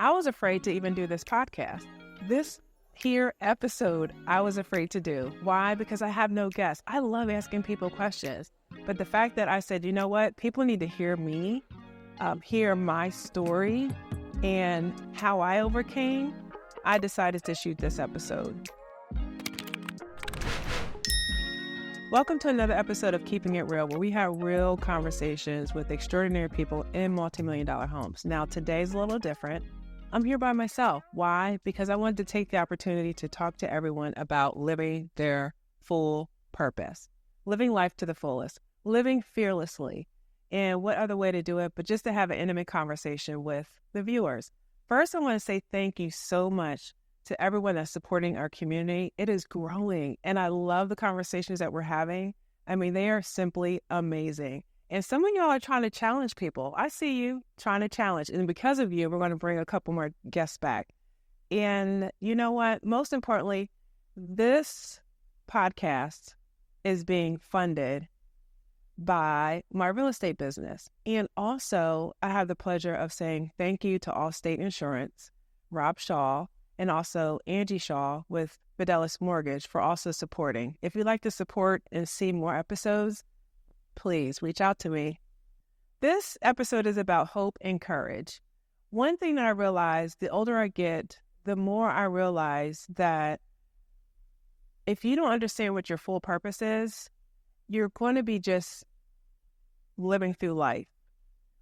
I was afraid to even do this podcast. This here episode, I was afraid to do. Why? Because I have no guests. I love asking people questions. But the fact that I said, you know what? People need to hear me, hear my story and how I overcame, I decided to shoot this episode. Welcome to another episode of Keeping It Real, where we have real conversations with extraordinary people in multi-million-dollar homes. Now, today's a little different. I'm here by myself. Why? Because I wanted to take the opportunity to talk to everyone about living their full purpose, living life to the fullest, living fearlessly. And what other way to do it but just to have an intimate conversation with the viewers. First, I want to say thank you so much to everyone that's supporting our community. It is growing, and I love the conversations that we're having. I mean, they are simply amazing. And some of y'all are trying to challenge people. I see you trying to challenge. And because of you, we're going to bring a couple more guests back. And you know what? Most importantly, this podcast is being funded by my real estate business. And also, I have the pleasure of saying thank you to Allstate Insurance, Rob Shaw, and also Angie Shaw with Fidelis Mortgage for also supporting. If you'd like to support and see more episodes, please reach out to me. This episode is about hope and courage. One thing that I realized, the older I get, the more I realize that if you don't understand what your full purpose is, you're going to be just living through life.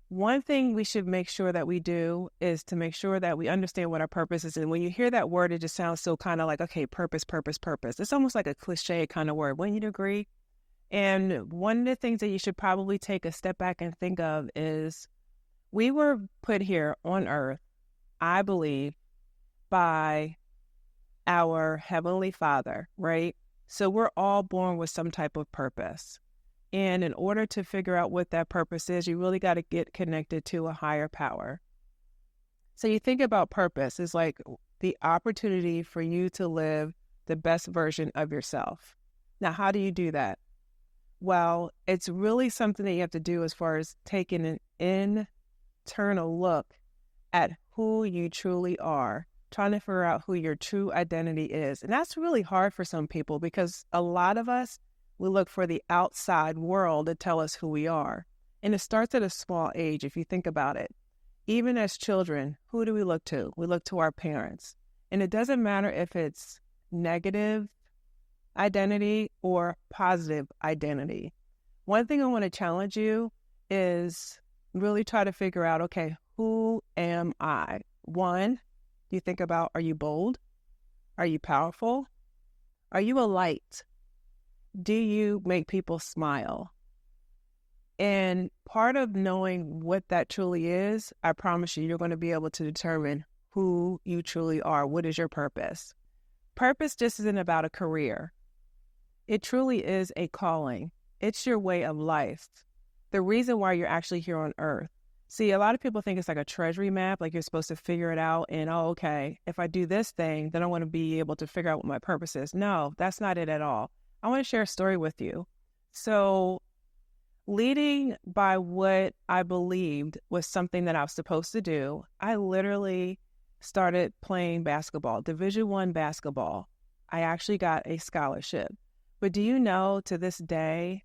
One thing we should make sure that we do is to make sure that we understand what our purpose is. And when you hear that word, it just sounds so kind of like, okay, purpose, purpose, purpose. It's almost like a cliche kind of word. Wouldn't you agree? And one of the things that you should probably take a step back and think of is we were put here on earth, I believe, by our Heavenly Father, right? So we're all born with some type of purpose. And in order to figure out what that purpose is, you really got to get connected to a higher power. So you think about purpose is like the opportunity for you to live the best version of yourself. Now, how do you do that? Well, it's really something that you have to do as far as taking an internal look at who you truly are, trying to figure out who your true identity is. And that's really hard for some people because a lot of us, we look for the outside world to tell us who we are. And it starts at a small age, if you think about it. Even as children, who do we look to? We look to our parents. And it doesn't matter if it's negative identity or positive identity. One thing I want to challenge you is really try to figure out, okay, who am I? One, you think about, are you bold? Are you powerful? Are you a light? Do you make people smile? And part of knowing what that truly is, I promise you're going to be able to determine who you truly are. What is your purpose? Purpose just isn't about a career. It truly is a calling. It's your way of life. The reason why you're actually here on earth. See, a lot of people think it's like a treasury map, like you're supposed to figure it out and, oh, okay, if I do this thing, then I want to be able to figure out what my purpose is. No, that's not it at all. I want to share a story with you. So leading by what I believed was something that I was supposed to do, I literally started playing basketball, Division I basketball. I actually got a scholarship. But do you know, to this day,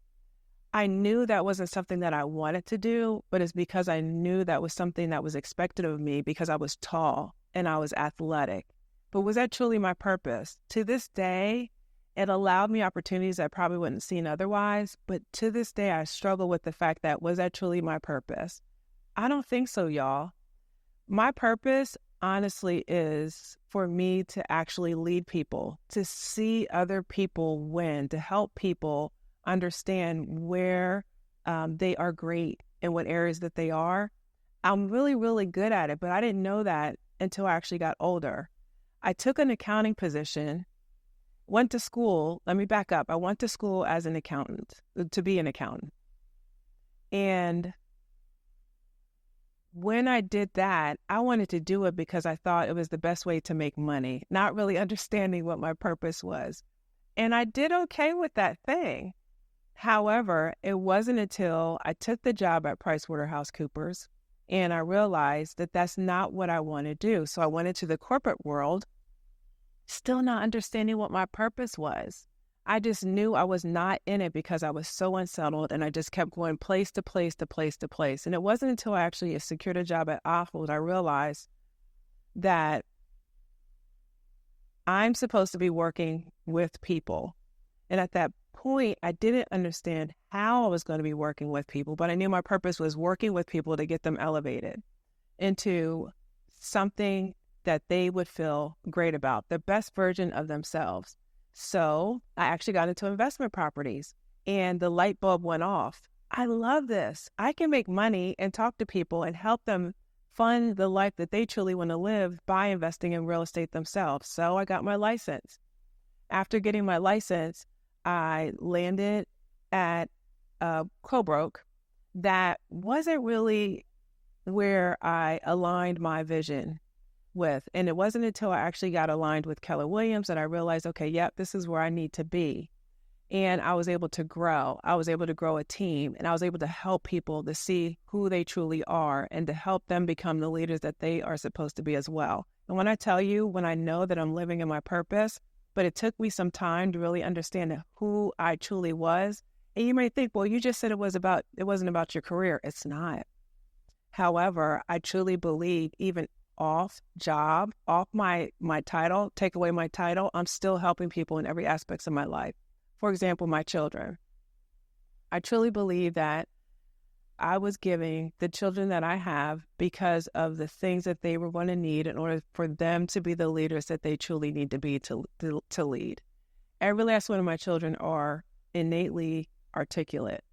I knew that wasn't something that I wanted to do, but it's because I knew that was something that was expected of me because I was tall and I was athletic. But was that truly my purpose? To this day, it allowed me opportunities I probably wouldn't have seen otherwise. But to this day, I struggle with the fact that, was that truly my purpose? I don't think so, y'all. My purpose, honestly, is for me to actually lead people, to see other people win, to help people understand where they are great and what areas that they are. I'm really, really good at it, but I didn't know that until I actually got older. I took an accounting position, went to school. Let me back up. I went to school as an accountant, to be an accountant. And when I did that, I wanted to do it because I thought it was the best way to make money, not really understanding what my purpose was. And I did okay with that thing. However, it wasn't until I took the job at PricewaterhouseCoopers And I realized that that's not what I want to do. So I went into the corporate world, still not understanding what my purpose was. I just knew I was not in it because I was so unsettled, and I just kept going place to place to place to place. And it wasn't until I actually secured a job at Apple that I realized that I'm supposed to be working with people. And at that point, I didn't understand how I was going to be working with people, but I knew my purpose was working with people to get them elevated into something that they would feel great about, the best version of themselves. So I actually got into investment properties, and the light bulb went off. I love this. I can make money and talk to people and help them fund the life that they truly want to live by investing in real estate themselves. So I got my license. After getting my license, I landed at a co-broke that wasn't really where I aligned my vision with. And it wasn't until I actually got aligned with Keller Williams that I realized, okay, yep, this is where I need to be. And I was able to grow. I was able to grow a team, and I was able to help people to see who they truly are and to help them become the leaders that they are supposed to be as well. And when I tell you, when I know that I'm living in my purpose, but it took me some time to really understand who I truly was. And you may think, well, you just said it wasn't about your career. It's not. However, I truly believe even off job, off my title, take away my title, I'm still helping people in every aspect of my life. For example, my children. I truly believe that I was giving the children that I have because of the things that they were going to need in order for them to be the leaders that they truly need to be to lead. Every last one of my children are innately articulate.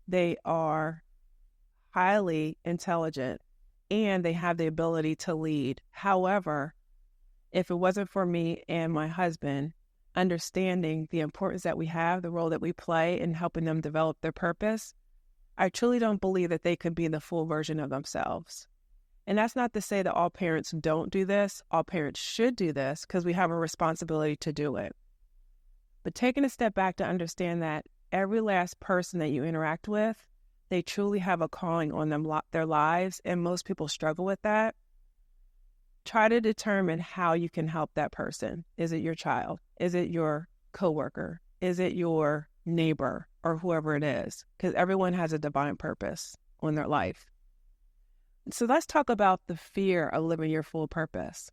They are highly intelligent, and they have the ability to lead. However, if it wasn't for me and my husband understanding the importance that we have, the role that we play in helping them develop their purpose, I truly don't believe that they could be the full version of themselves. And that's not to say that all parents don't do this. All parents should do this because we have a responsibility to do it. But taking a step back to understand that every last person that you interact with, they truly have a calling on their lives, and most people struggle with that. Try to determine how you can help that person. Is it your child? Is it your coworker? Is it your neighbor or whoever it is? Because everyone has a divine purpose on their life. So let's talk about the fear of living your full purpose.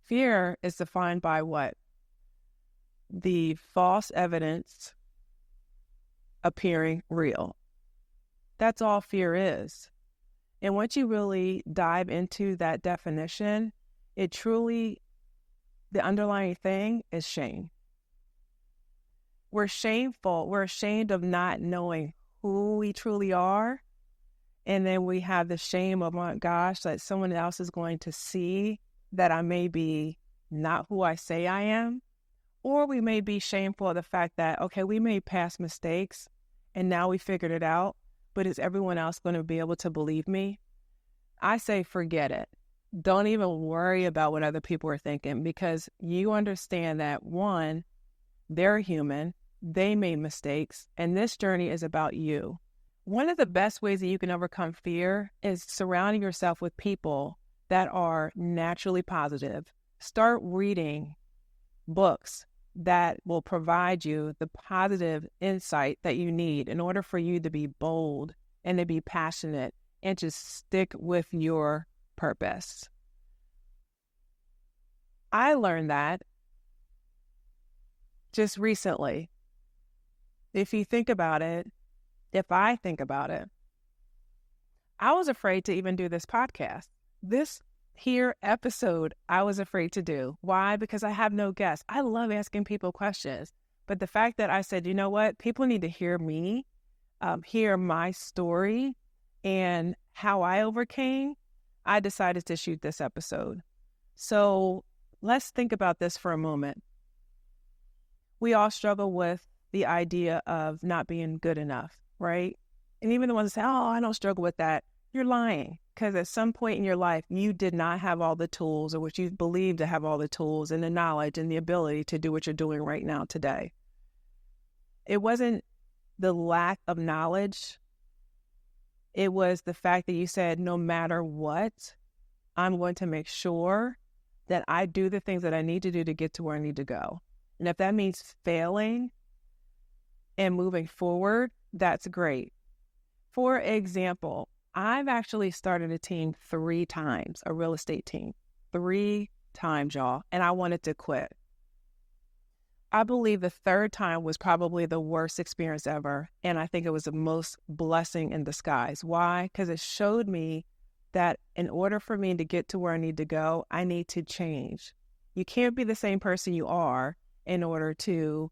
Fear is defined by what? The false evidence appearing real. That's all fear is. And once you really dive into that definition, the underlying thing is shame. We're shameful. We're ashamed of not knowing who we truly are. And then we have the shame of, my gosh, that someone else is going to see that I may be not who I say I am. Or we may be shameful of the fact that, okay, we made past mistakes and now we figured it out, but is everyone else going to be able to believe me? I say forget it. Don't even worry about what other people are thinking, because you understand that, one, they're human, they made mistakes, and this journey is about you. One of the best ways that you can overcome fear is surrounding yourself with people that are naturally positive. Start reading books that will provide you the positive insight that you need in order for you to be bold and to be passionate and to stick with your purpose. I learned that just recently. If I think about it, I was afraid to even do this podcast. This here episode, I was afraid to do. Why? Because I have no guests. I love asking people questions. But the fact that I said, you know what? People need to hear me, hear my story and how I overcame, I decided to shoot this episode. So let's think about this for a moment. We all struggle with the idea of not being good enough, right? And even the ones that say, oh, I don't struggle with that, you're lying. Because at some point in your life, you did not have all the tools, or what you believed to have all the tools and the knowledge and the ability to do what you're doing right now today. It wasn't the lack of knowledge It was the fact that you said, no matter what, I'm going to make sure that I do the things that I need to do to get to where I need to go. And if that means failing and moving forward, that's great. For example, I've actually started a team 3 times, a real estate team, 3 times, y'all, and I wanted to quit. I believe the 3rd time was probably the worst experience ever, and I think it was the most blessing in disguise. Why? Because it showed me that in order for me to get to where I need to go, I need to change. You can't be the same person you are in order to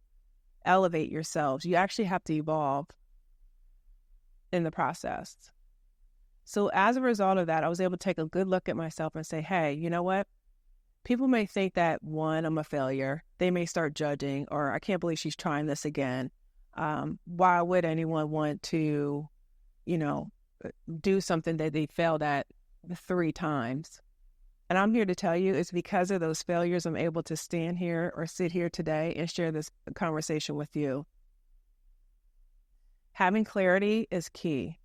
elevate yourselves. You actually have to evolve in the process. So as a result of that, I was able to take a good look at myself and say, hey, you know what? People may think that, one, I'm a failure. They may start judging, or I can't believe she's trying this again. Why would anyone want to, do something that they failed at 3 times? And I'm here to tell you it's because of those failures I'm able to stand here or sit here today and share this conversation with you. Having clarity is key.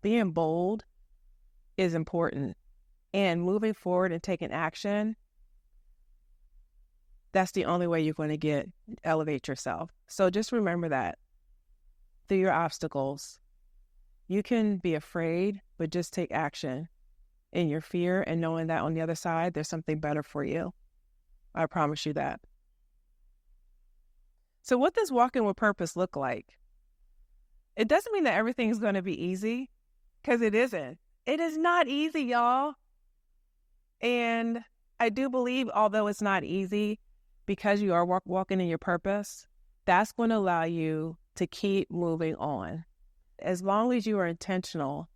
Being bold is important. And moving forward and taking action, that's the only way you're going to elevate yourself. So just remember that through your obstacles, you can be afraid, but just take action in your fear and knowing that on the other side, there's something better for you. I promise you that. So what does walking with purpose look like? It doesn't mean that everything's going to be easy, because it isn't. It is not easy, y'all. And I do believe, although it's not easy, because you are walking in your purpose, that's going to allow you to keep moving on. As long as you are intentional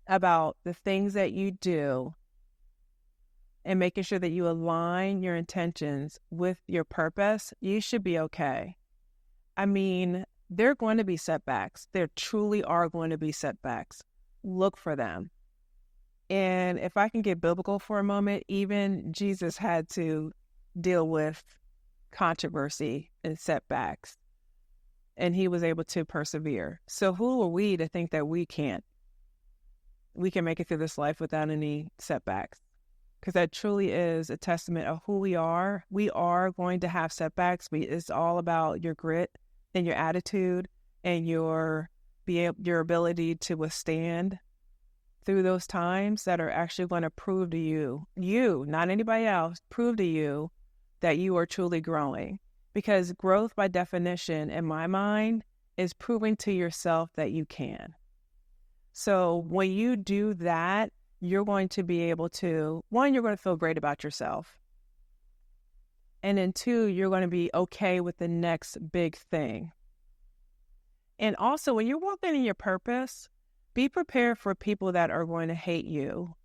about the things that you do and making sure that you align your intentions with your purpose, you should be okay. I mean, there are going to be setbacks. There truly are going to be setbacks. Look for them. And if I can get biblical for a moment, even Jesus had to deal with controversy and setbacks, and he was able to persevere. So who are we to think that we can make it through this life without any setbacks? Because that truly is a testament of who we are. We are going to have setbacks, but it's all about your grit and your attitude and your ability to withstand through those times that are actually going to prove to you, not anybody else, prove to you that you are truly growing. Because growth, by definition, in my mind, is proving to yourself that you can. So when you do that, you're going to be able to, 1, you're going to feel great about yourself. And then 2, you're going to be okay with the next big thing. And also, when you're walking in your purpose, be prepared for people that are going to hate you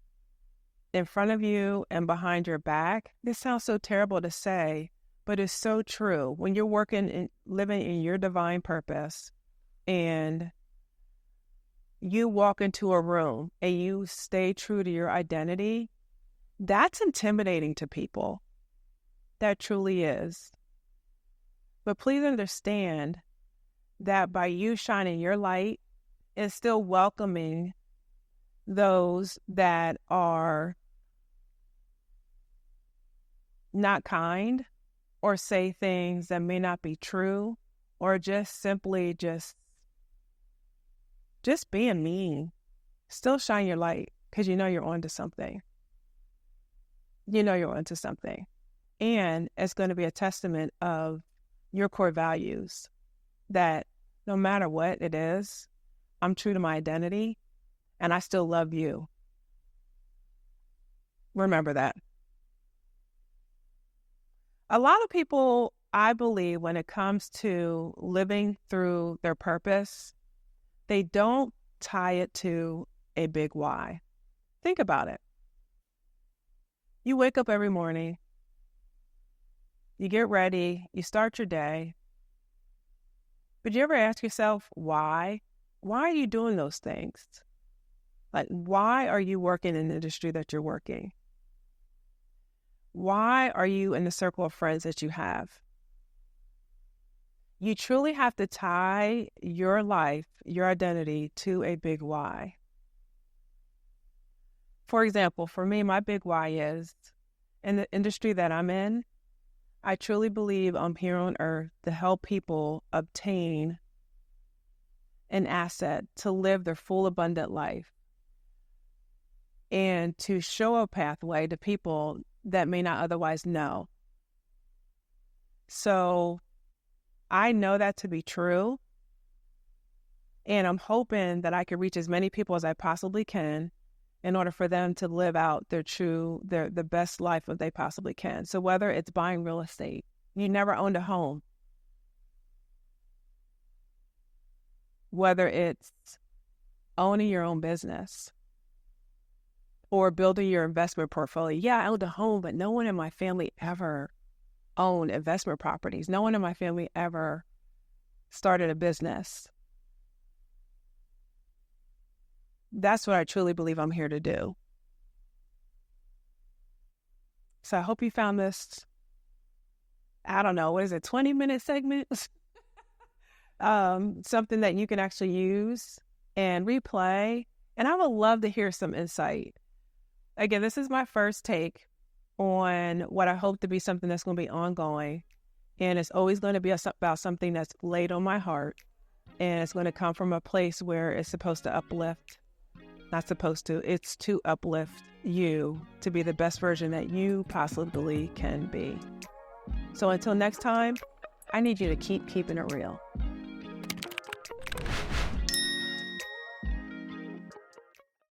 in front of you and behind your back. This sounds so terrible to say, but it's so true. When you're working and living in your divine purpose and you walk into a room and you stay true to your identity, that's intimidating to people. That truly is. But please understand that by you shining your light and still welcoming those that are not kind or say things that may not be true, or just simply just being mean, still shine your light, because you know you're onto something. You know you're onto something. And it's going to be a testament of your core values, that no matter what it is, I'm true to my identity and I still love you. Remember that. A lot of people, I believe, when it comes to living through their purpose, they don't tie it to a big why. Think about it. You wake up every morning, you get ready, you start your day. But you ever ask yourself why? Why are you doing those things? Like, why are you working in the industry that you're working? Why are you in the circle of friends that you have? You truly have to tie your life, your identity to a big why. For example, for me, my big why is in the industry that I'm in, I truly believe I'm here on earth to help people obtain an asset to live their full abundant life and to show a pathway to people that may not otherwise know. So I know that to be true, and I'm hoping that I can reach as many people as I possibly can in order for them to live out the best life that they possibly can. So whether it's buying real estate, you never owned a home, whether it's owning your own business or building your investment portfolio. Yeah, I owned a home, but no one in my family ever owned investment properties. No one in my family ever started a business. That's what I truly believe I'm here to do. So I hope you found this, I don't know, 20-minute segment? Something that you can actually use and replay. And I would love to hear some insight. Again, this is my first take on what I hope to be something that's going to be ongoing. And it's always going to be about something that's laid on my heart. And it's going to come from a place where it's supposed to uplift. Not supposed to, it's to uplift you to be the best version that you possibly can be. So until next time, I need you to keep keeping it real.